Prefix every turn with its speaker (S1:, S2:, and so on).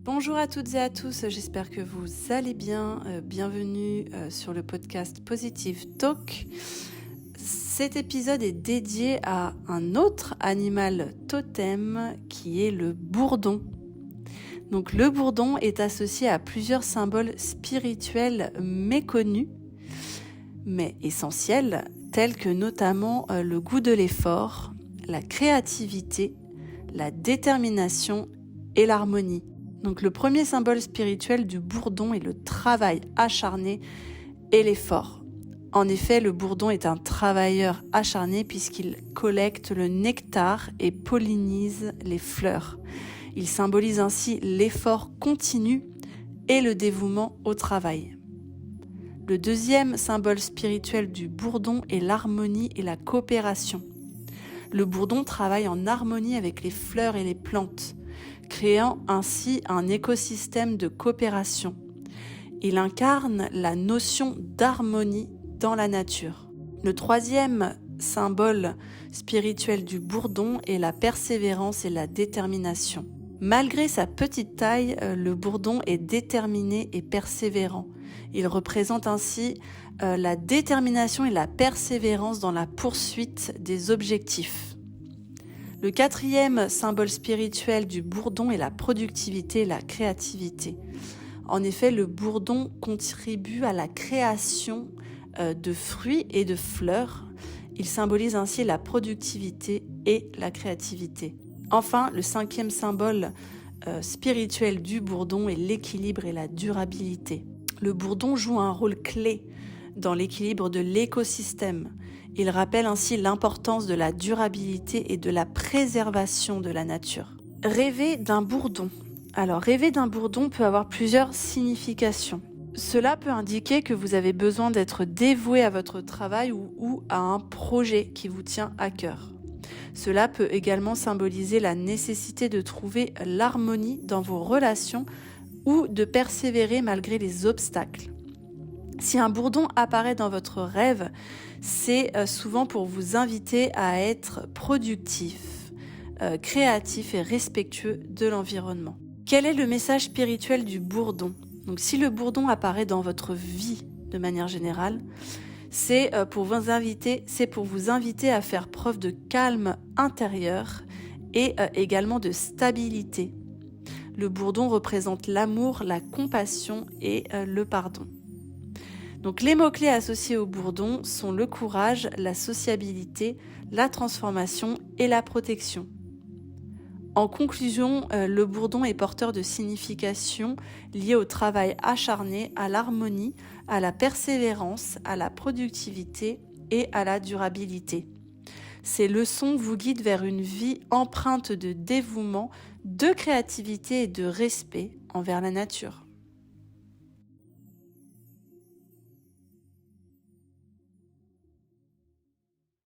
S1: Bonjour à toutes et à tous, j'espère que vous allez bien. Bienvenue sur le podcast Positive Talk. Cet épisode est dédié à un autre animal totem qui est le bourdon. Donc le bourdon est associé à plusieurs symboles spirituels méconnus, mais essentiels, tels que notamment le goût de l'effort, la créativité, la détermination et l'harmonie. Donc le premier symbole spirituel du bourdon est le travail acharné et l'effort. En effet, le bourdon est un travailleur acharné puisqu'il collecte le nectar et pollinise les fleurs. Il symbolise ainsi l'effort continu et le dévouement au travail. Le deuxième symbole spirituel du bourdon est l'harmonie et la coopération. Le bourdon travaille en harmonie avec les fleurs et les plantes, créant ainsi un écosystème de coopération. Il incarne la notion d'harmonie dans la nature. Le troisième symbole spirituel du bourdon est la persévérance et la détermination. Malgré sa petite taille, le bourdon est déterminé et persévérant. Il représente ainsi la détermination et la persévérance dans la poursuite des objectifs. Le quatrième symbole spirituel du bourdon est la productivité et la créativité. En effet, le bourdon contribue à la création de fruits et de fleurs. Il symbolise ainsi la productivité et la créativité. Enfin, le cinquième symbole spirituel du bourdon est l'équilibre et la durabilité. Le bourdon joue un rôle clé dans l'équilibre de l'écosystème. Il rappelle ainsi l'importance de la durabilité et de la préservation de la nature. Rêver d'un bourdon. Alors, rêver d'un bourdon peut avoir plusieurs significations. Cela peut indiquer que vous avez besoin d'être dévoué à votre travail ou à un projet qui vous tient à cœur. Cela peut également symboliser la nécessité de trouver l'harmonie dans vos relations ou de persévérer malgré les obstacles. Si un bourdon apparaît dans votre rêve, c'est souvent pour vous inviter à être productif, créatif et respectueux de l'environnement. Quel est le message spirituel du bourdon ? Donc, si le bourdon apparaît dans votre vie de manière générale, c'est pour vous inviter à faire preuve de calme intérieur et également de stabilité. Le bourdon représente l'amour, la compassion et le pardon. Donc les mots-clés associés au bourdon sont le courage, la sociabilité, la transformation et la protection. En conclusion, le bourdon est porteur de significations liées au travail acharné, à l'harmonie, à la persévérance, à la productivité et à la durabilité. Ces leçons vous guident vers une vie empreinte de dévouement, de créativité et de respect envers la nature.